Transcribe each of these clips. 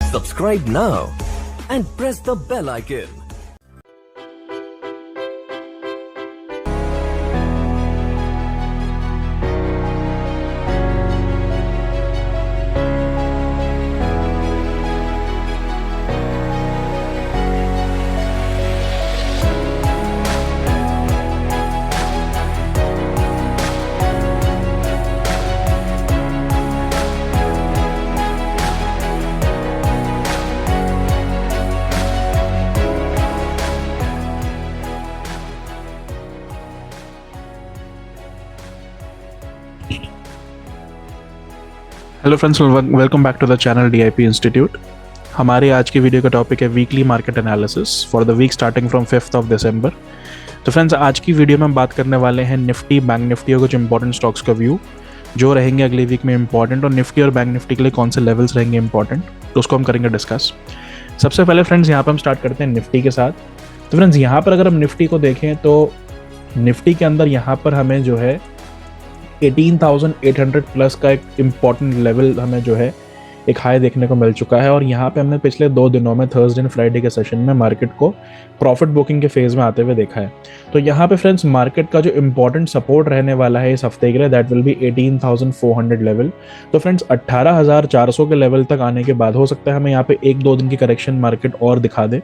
Subscribe now and press the bell icon. Hello friends, welcome back to the channel DIP institute. हमारे आज की video का topic है weekly market analysis for the week starting from 5th of December. तो friends, आज की video में हम बात करने वाले हैं निफ्टी, बैंक निफ्टी और कुछ इंपॉर्टेंट स्टॉक्स का व्यू जो रहेंगे अगले वीक में इंपॉर्टेंट, और निफ्टी और बैंक निफ्टी के लिए कौन से लेवल्स रहेंगे इंपॉर्टेंट, तो उसको हम करेंगे डिस्कस। सबसे पहले फ्रेंड्स यहाँ पर हम स्टार्ट करते हैं निफ्टी के साथ। तो फ्रेंड्स यहाँ पर अगर हम निफ्टी को देखें तो निफ्टी के अंदर यहाँ पर हमें जो है 18,800 प्लस का एक इम्पॉर्टेंट लेवल हमें जो है एक हाई देखने को मिल चुका है। और यहाँ पे हमने पिछले 2 दिनों में थर्सडे एंड फ्राइडे के सेशन में मार्केट को प्रॉफिट बुकिंग के फेज में आते हुए देखा है। तो यहाँ पे फ्रेंड्स मार्केट का जो इम्पॉर्टेंट सपोर्ट रहने वाला है इस हफ्ते के लिए, दैट विल बी 18,400 लेवल। तो फ्रेंड्स 18,400 के लेवल तक आने के बाद हो सकता है हमें यहाँ पे 1-2 दिन की करेक्शन मार्केट और दिखा दे।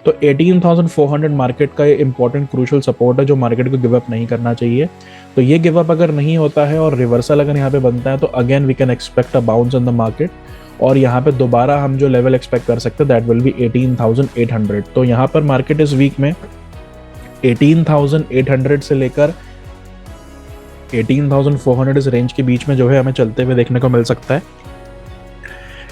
तो 18,400 मार्केट का इंपॉर्टेंट क्रूशल सपोर्ट है जो मार्केट को गिव अप नहीं करना चाहिए। तो ये गिव अप अगर नहीं होता है और रिवर्सल अगर यहाँ पे बनता है तो again we can expect a bounce in the market, और यहाँ पे दोबारा हम जो लेवल एक्सपेक्ट कर सकते हैं दैट विल बी 18,800। तो यहाँ पर मार्केट इस वीक में 18,800 से लेकर 18,400 इस रेंज के बीच में जो है हमें चलते हुए देखने को मिल सकता है।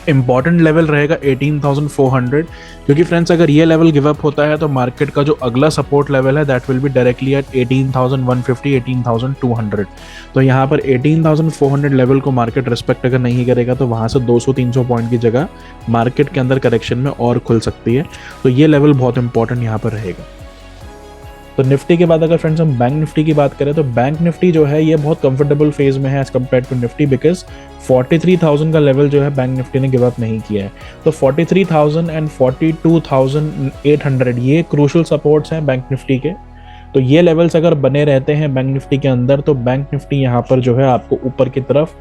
इंपॉर्टेंट लेवल रहेगा 18,400, क्योंकि फ्रेंड्स अगर ये लेवल गिव अप होता है तो मार्केट का जो अगला सपोर्ट लेवल है that will be directly at 18,150, 18,200। तो यहाँ पर 18,400 लेवल को मार्केट रिस्पेक्ट अगर नहीं करेगा तो वहाँ से 200-300 पॉइंट की जगह मार्केट के अंदर करेक्शन में और खुल सकती है। तो ये लेवल बहुत इंपॉर्टेंट यहाँ पर रहेगा। तो निफ्टी के बाद अगर फ्रेंड्स हम बैंक निफ्टी की बात करें तो बैंक निफ्टी जो है ये बहुत कंफर्टेबल फेज में है as compare to Nifty, because 43,000 का लेवल जो है बैंक निफ्टी ने गिव अप नहीं किया है। तो 43,000 एंड 42,800 ये क्रूशल सपोर्ट्स हैं बैंक निफ्टी के। तो ये लेवल्स अगर बने रहते हैं बैंक निफ्टी के अंदर तो बैंक निफ्टी यहाँ पर जो है आपको ऊपर की तरफ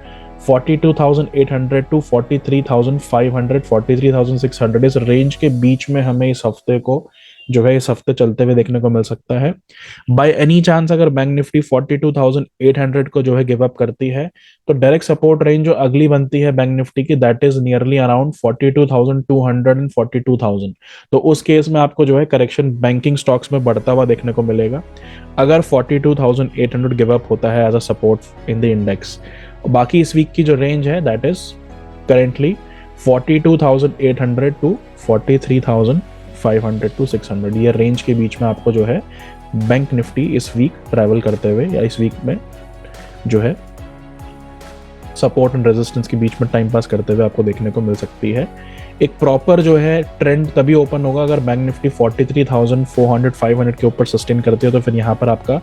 42,800 टू 43,500, 43,600 इस रेंज के बीच में हमें इस हफ्ते को जो है इस हफ्ते चलते हुए देखने को मिल सकता है। बाय एनी चांस अगर बैंक निफ्टी 42,800 को जो है गिव अप करती है तो डायरेक्ट सपोर्ट रेंज जो अगली बनती है बैंक निफ्टी की that is nearly around 42,200 and 42,000। तो उस केस में आपको जो है करेक्शन बैंकिंग स्टॉक्स में बढ़ता हुआ देखने को मिलेगा अगर 42,800 गिव अप होता है as a support in the index. बाकी इस वीक की जो रेंज है that is currently 42,800 to 43,500 to 600, ये रेंज के बीच में आपको जो है बैंक निफ्टी इस वीक ट्रैवल करते हुए या इस वीक में जो है सपोर्ट एंड रेजिस्टेंस के बीच में टाइम पास करते हुए आपको देखने को मिल सकती है। एक प्रॉपर जो है ट्रेंड तभी ओपन होगा अगर बैंक निफ्टी 43,400, 500 के ऊपर सस्टेन करती है, तो फिर यहाँ पर आपका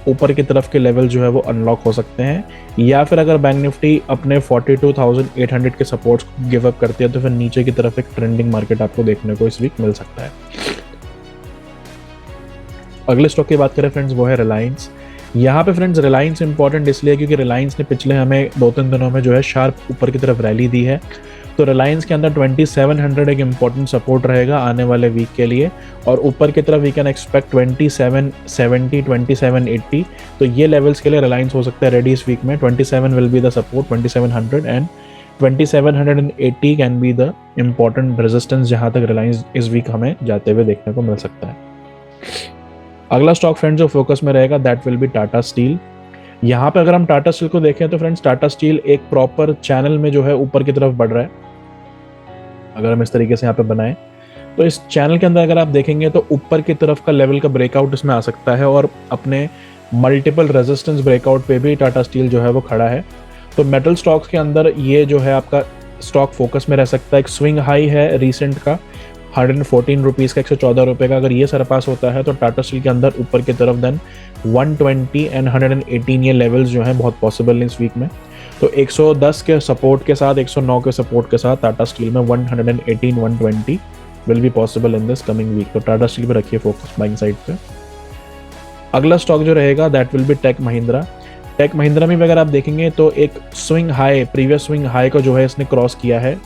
ऊपर की तरफ के लेवल जो है वो अनलॉक हो सकते हैं। या फिर अगर बैंक निफ्टी अपने 42,800 के सपोर्ट्स गिव अप करती है तो फिर नीचे की तरफ एक ट्रेंडिंग मार्केट आपको देखने को इस वीक मिल सकता है। अगले स्टॉक की बात करें फ्रेंड्स वो है रिलायंस। यहाँ पे फ्रेंड्स रिलायंस इंपॉर्टेंट इसलिए क्योंकि रिलायंस ने पिछले हमें 2-3 दिनों में जो है शार्प ऊपर की तरफ रैली दी है। तो रिलायंस के अंदर 2700 एक इंपॉर्टेंट सपोर्ट रहेगा आने वाले वीक के लिए, और ऊपर की तरफ वी कैन एक्सपेक्ट 2770, 2780। तो ये लेवल्स के लिए रिलायंस हो सकता है रेडी इस वीक में। 27 will be the support, 2700 and 2780 can be the important resistance जहां तक रिलायंस इस वीक हमें जाते हुए देखने को मिल सकता है। अगला स्टॉक फ्रेंड्स जो फोकस में रहेगा that will B Tata steel. यहाँ पे अगर हम टाटा स्टील को देखें तो फ्रेंड्स टाटा स्टील एक प्रॉपर चैनल में जो है ऊपर की तरफ बढ़ रहा है। अगर हम इस तरीके से यहाँ पे बनाएं तो इस चैनल के अंदर अगर आप देखेंगे तो ऊपर की तरफ का लेवल का ब्रेकआउट इसमें आ सकता है, और अपने मल्टीपल रेजिस्टेंस ब्रेकआउट पे भी टाटा स्टील जो है वो खड़ा है। तो मेटल स्टॉक्स के अंदर ये जो है आपका स्टॉक फोकस में रह सकता है। एक स्विंग हाई है रिसेंट का 114 रुपीज़ का, 114 रुपये का, अगर ये सरपास होता है तो टाटा स्टील के अंदर ऊपर की तरफ देन 120 एंड 118 ये लेवल्स जो हैं बहुत पॉसिबल हैं इस वीक में। तो 110 के सपोर्ट के साथ, 109 के सपोर्ट के साथ टाटा स्टील में 118, 120 will be possible in this coming week. तो टाटा स्टील पे रखिए फोकस बाइंग साइड पे। अगला स्टॉक जो रहेगा that will be tech Mahindra. Tech Mahindra में भी अगर आप देखेंगे तो एक swing high, previous swing high को जो है इसने क्रॉस किया है।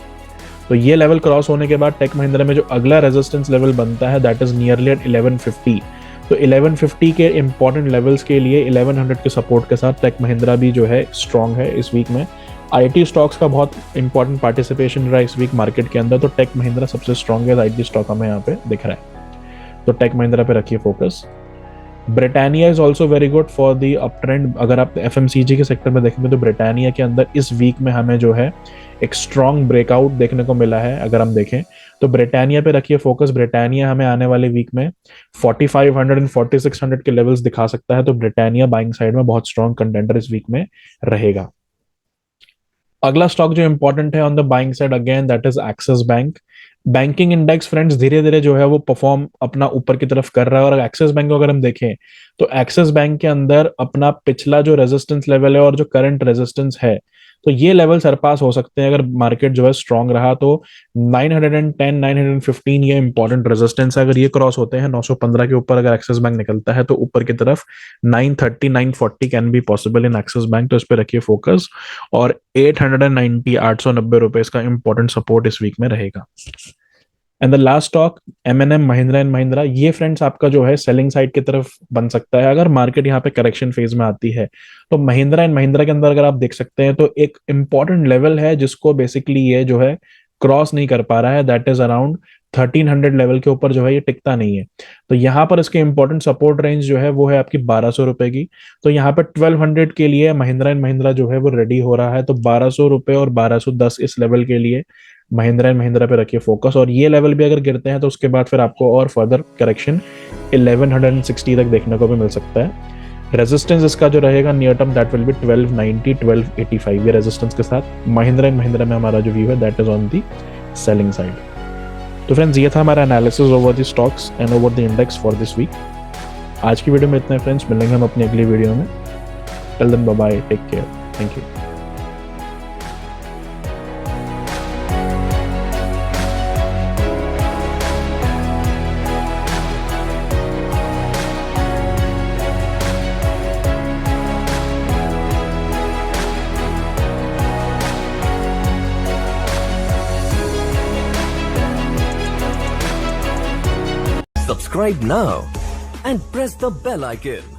तो ये लेवल क्रॉस होने के बाद टेक महिंद्रा में जो अगला रेजिस्टेंस लेवल बनता है दैट इज नियरली एट 1150। तो 1150 के इंपॉर्टेंट लेवल्स के लिए 1100 के सपोर्ट के साथ टेक महिंद्रा भी जो है स्ट्रांग है इस वीक में। आईटी स्टॉक्स का बहुत इंपॉर्टेंट पार्टिसिपेशन रहा इस वीक मार्केट के अंदर, तो टेक महिंद्रा सबसे स्ट्रांगेस्ट आईटी स्टॉक हमें यहाँ पे दिख रहा है। तो टेक महिंद्रा पे रखिए focus. Britannia is also very good for the up trend. अगर आप एफएमसीजी के सेक्टर में देखेंगे तो ब्रिटानिया के अंदर इस वीक में हमें जो है एक स्ट्रॉन्ग ब्रेकआउट देखने को मिला है। अगर हम देखें तो ब्रिटानिया पे रखिए फोकस। ब्रिटानिया हमें आने वाले वीक में 4500 एंड 4600 के लेवल्स दिखा सकता है। तो ब्रिटानिया बाइंग साइड में बहुत स्ट्रॉन्ग कंटेंडर इस वीक में रहेगा। अगला स्टॉक जो इंपॉर्टेंट है on the buying side again that is axis bank. Banking index friends धीरे धीरे जो है वो परफॉर्म अपना ऊपर की तरफ कर रहा है। और एक्सिस बैंक को अगर हम देखें तो एक्सिस बैंक के अंदर अपना पिछला जो रेजिस्टेंस लेवल है और जो करंट रेजिस्टेंस है तो ये लेवल सरपास हो सकते हैं अगर मार्केट जो है स्ट्रांग रहा। तो 910, 915 ये इंपॉर्टेंट रेजिस्टेंस है। अगर ये क्रॉस होते हैं 915 के ऊपर अगर एक्सिस बैंक निकलता है तो ऊपर की तरफ 930, 940 can be possible in axis bank. तो इस पे रखिए फोकस। और 890, 890 रुपए इसका इंपॉर्टेंट सपोर्ट इस वीक में रहेगा। And the last stock M&M Mahindra and Mahindra. ये फ्रेंड्स आपका जो है सेलिंग साइड की तरफ बन सकता है अगर मार्केट यहाँ पे करेक्शन फेज में आती है। तो महिंद्रा एंड महिंद्रा के अंदर अगर आप देख सकते हैं तो एक इंपॉर्टेंट लेवल है जिसको बेसिकली ये जो है क्रॉस नहीं कर पा रहा है, दैट इज अराउंड 1300 लेवल के ऊपर जो है ये टिकता नहीं है। तो यहाँ पर इसके इंपॉर्टेंट सपोर्ट रेंज जो है वो है आपकी 1200 रुपए की। तो यहाँ पर 1200 के लिए महिंद्रा एंड महिंद्रा जो है वो रेडी हो रहा है। तो 1200 रुपए और 1210 इस लेवल के लिए महिंद्रा एंड महिंद्रा पे रखिए फोकस। और ये लेवल भी अगर गिरते हैं तो उसके बाद फिर आपको और फर्दर करेक्शन 1160 तक देखने को भी मिल सकता है। रेजिस्टेंस इसका जो रहेगा near term that will B 1290, 1285 ये रेजिस्टेंस के साथ महिंद्रा एंड महिंद्रा में हमारा जो व्यू है that is on the selling side. तो फ्रेंड्स ये था हमारा analysis over the stocks and over the index for this week. आज की वीडियो में इतना है फ्रेंड्स, मिलेंगे हम अपनी अगली वीडियो में। Till then bye bye, take care, thank you. Subscribe now and press the bell icon.